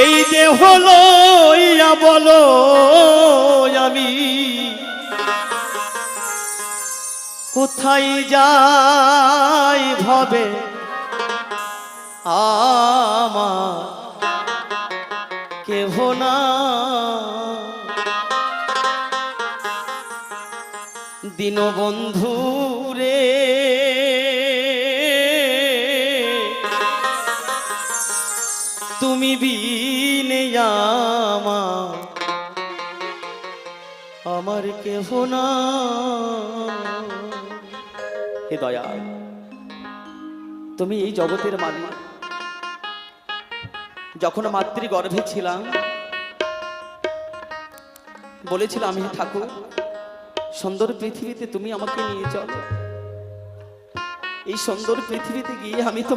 এই দেহ লইয়া বলো আমি কোথায় যাই ভবে আমার কেহ না দীনবন্ধু রে তুমি বিনে আমার কেহ না। হে দয়াল, তুমি এই জগতের মালিক। যখন মাতৃগর্ভে ছিলাম বলেছিলাম, আমি ঠাকুর সুন্দর পৃথিবীতে তুমি আমাকে নিয়ে চলো। এই সুন্দর পৃথিবীতে গিয়ে আমি তো